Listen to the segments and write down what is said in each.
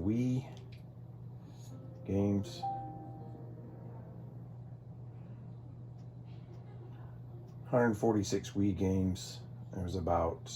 Wii games. $146 Wii games. There's about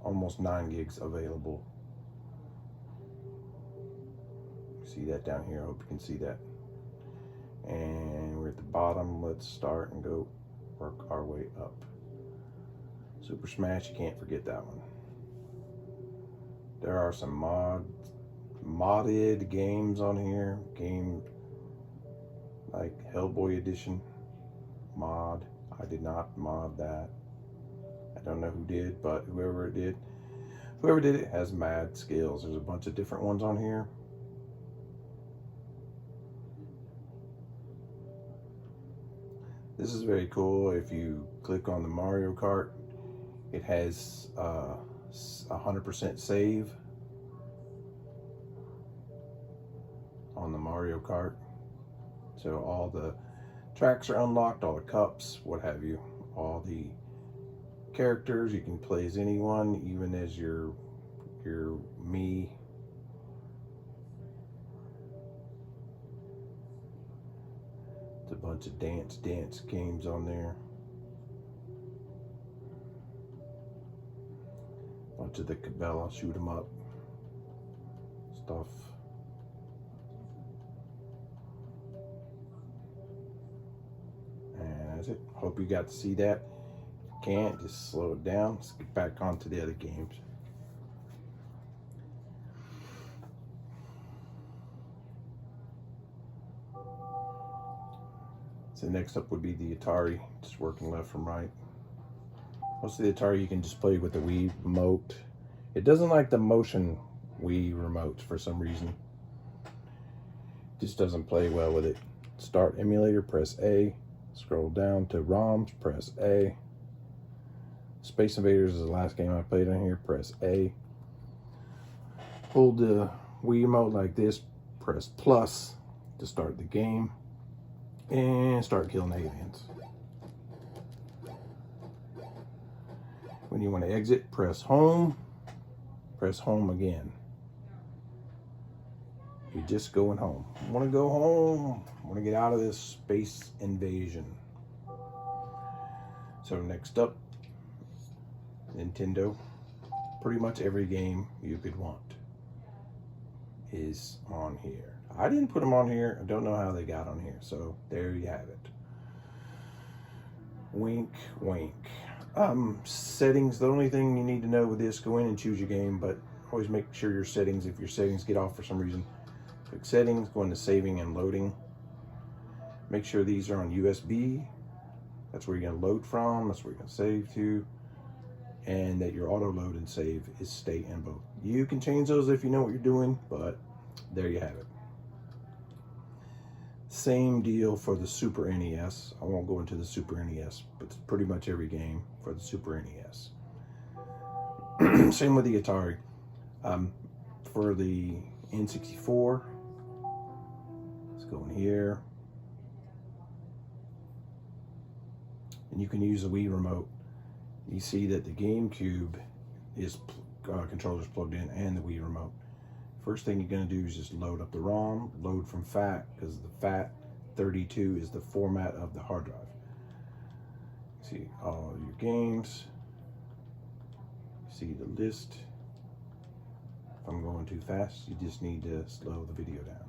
almost 9 gigs available. See that down here? I hope you can see that. And we're at the bottom. Let's start and go work our way up. Super Smash, you can't forget that one. There are some modded games on here. Game like Hellboy Edition mod. I did not mod that. I don't know who did, but whoever did it has mad skills. There's a bunch of different ones on here. This is very cool. If you click on the Mario Kart, it has 100% save on the Mario Kart. So all the tracks are unlocked, all the cups, what have you, all the characters. You can play as anyone, even as your me. It's a bunch of dance games on there. Bunch of the Cabela shoot 'em up stuff. And that's it. Hope you got to see that. If you can't, just slow it down. Let's get back onto the other games. So next up would be the Atari, just working left from right. Most of the Atari you can just play with the Wii remote. It doesn't like the motion Wii remote for some reason. It just doesn't play well with it. Start emulator, press A. Scroll down to ROMs, press A. Space Invaders is the last game I played on here, press A. Hold the Wii remote like this, press plus to start the game. And start killing aliens. When you want to exit, press home again. You're just going home. I want to go home. I want to get out of this space invasion. So next up, Nintendo. Pretty much every game you could want is on here. I didn't put them on here. I don't know how they got on here. So there you have it. Wink, wink. Settings, the only thing you need to know with this, go in and choose your game, but always make sure your settings, if your settings get off for some reason, click settings, go into saving and loading. Make sure these are on USB. That's where you're going to load from. That's where you're going to save to. And that your auto load and save is stay in both. You can change those if you know what you're doing, but there you have it. Same deal for the Super NES. I won't go into the Super NES, but it's pretty much every game for the Super NES. Same with the Atari. For the N64, let's go in here. And you can use the Wii remote. You see that the GameCube is controllers plugged in and the Wii remote. First thing you're going to do is just load up the ROM, load from FAT, because the FAT32 is the format of the hard drive. See all your games. See the list. If I'm going too fast, you just need to slow the video down.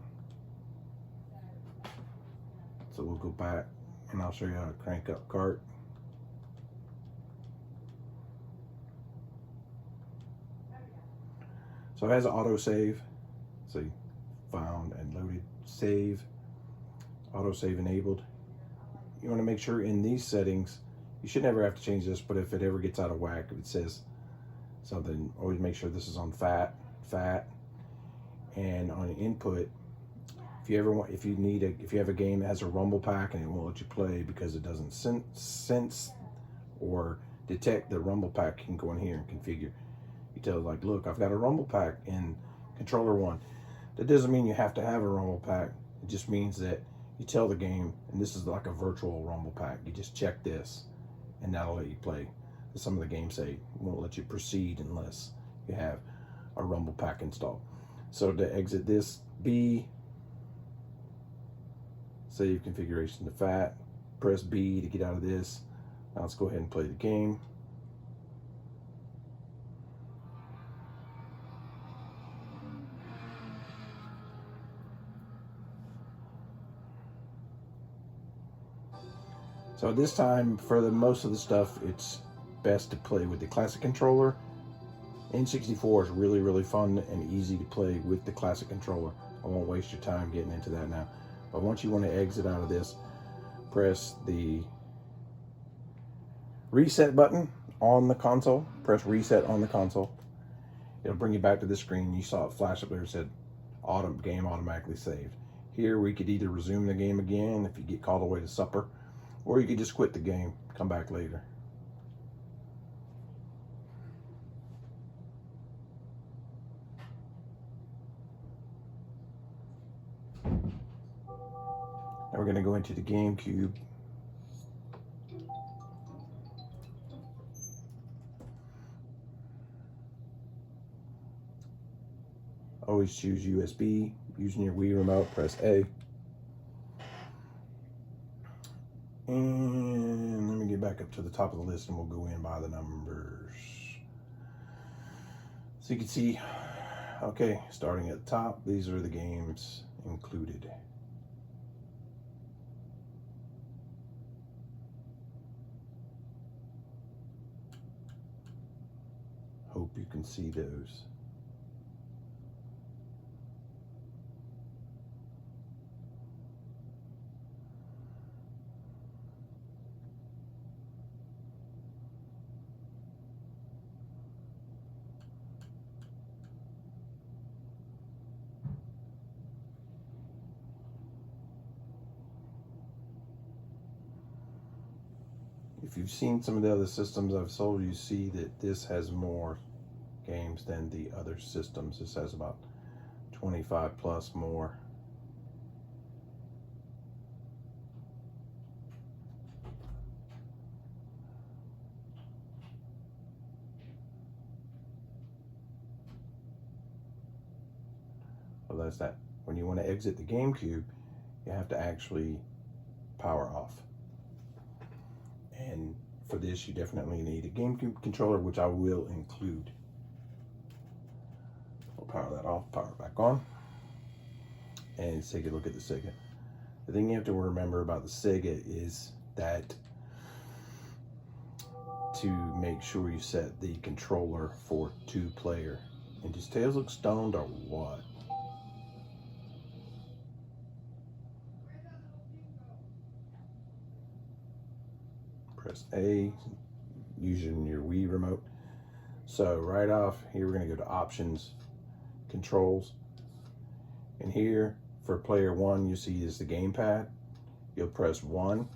So we'll go back and I'll show you how to crank up cart. So it has an auto save. See, found and loaded, save, auto save enabled. You want to make sure in these settings, you should never have to change this, but if it ever gets out of whack, if it says something, always make sure this is on FAT, and on input. If you ever want, if you have a game that has a rumble pack and it won't let you play because it doesn't sense or detect the rumble pack, you can go in here and configure. You tell it, like, look, I've got a rumble pack in controller 1. That doesn't mean you have to have a rumble pack. It just means that you tell the game, and this is like a virtual rumble pack. You just check this, and that'll let you play. Some of the games say it won't let you proceed unless you have a rumble pack installed. So to exit this, B, save configuration to FAT, press B to get out of this. Now let's go ahead and play the game. So this time, for the most of the stuff, it's best to play with the classic controller. N64 is really, really fun and easy to play with the classic controller. I won't waste your time getting into that now. But once you want to exit out of this, press the reset button on the console. Press reset on the console. It'll bring you back to the screen. You saw it flash up there. It said game automatically saved. Here we could either resume the game again if you get called away to supper, or you could just quit the game, come back later. Now we're going to go into the GameCube. Always choose USB. Using your Wii remote, press A. And let me get back up to the top of the list and we'll go in by the numbers. So you can see, okay, starting at the top, these are the games included. Hope you can see those. If you've seen some of the other systems I've sold, you see that this has more games than the other systems. This has about 25 plus more. So that's that. When you want to exit the GameCube, you have to actually power off. And for this, you definitely need a GameCube controller, which I will include. We'll power that off, power it back on, and let's take a look at the Sega. The thing you have to remember about the Sega is that to make sure you set the controller for 2-player. And does Tails look stoned or what? Press A, using your Wii remote. So right off here, we're going to go to options, controls, and here for player 1, you see is the gamepad. You'll press 1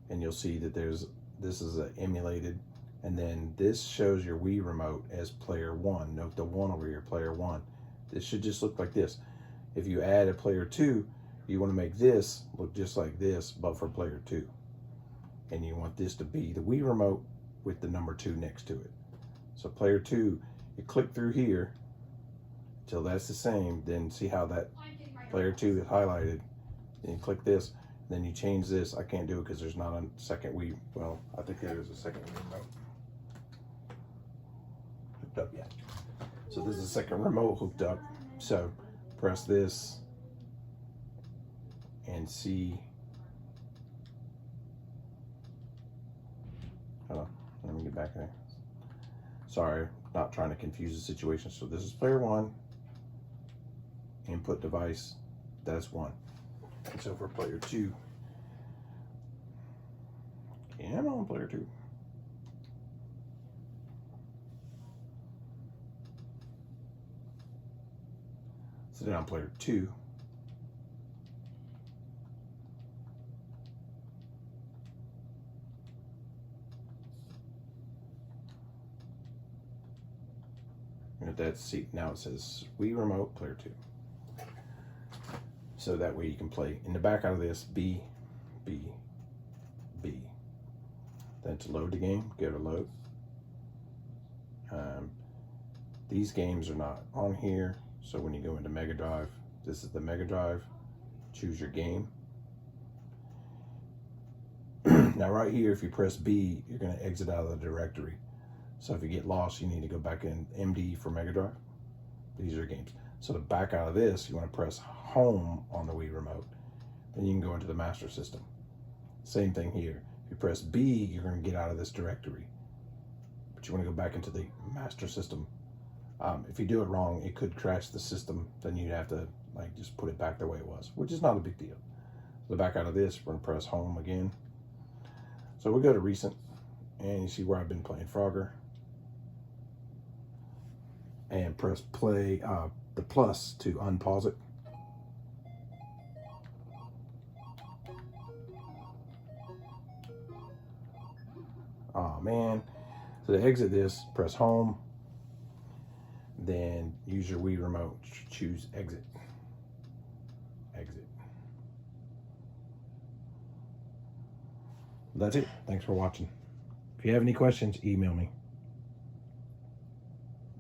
and you'll see that this is emulated, and then this shows your Wii remote as player 1. Note the 1 over here, player 1. This should just look like this. If you add a player 2, you want to make this look just like this, but for player 2. And you want this to be the Wii remote with the number 2 next to it. So player 2, you click through here till that's the same. Then see how that player 2 is highlighted. Then you click this. Then you change this. I can't do it because there's not a second Wii. Well, I think there is a second Wii remote hooked up yet. So this is a second remote hooked up. So press this and see. Hold on, let me get back there. Sorry, not trying to confuse the situation. So this is player 1. Input device, that's 1. And so for player 2, come on, player 2. So then on player 2, that's see, now it says Wii remote player 2. So that way you can play in the back out of this B, B, B. Then to load the game, go to load. These games are not on here, So when you go into Mega Drive, this is the Mega Drive. Choose your game. Now right here, if you press B, you're going to exit out of the directory. So if you get lost, you need to go back in MD for Mega Drive. These are games. So to back out of this, you want to press home on the Wii remote. Then you can go into the Master System. Same thing here. If you press B, you're going to get out of this directory. But you want to go back into the Master System. If you do it wrong, it could crash the system. Then you'd have to like just put it back the way it was, which is not a big deal. So to back out of this, we're going to press home again. So we go to recent, and you see where I've been playing Frogger. And press play, the plus to unpause it. Oh man. So to exit this, press home. Then use your Wii remote, choose exit. Exit. That's it. Thanks for watching. If you have any questions, email me.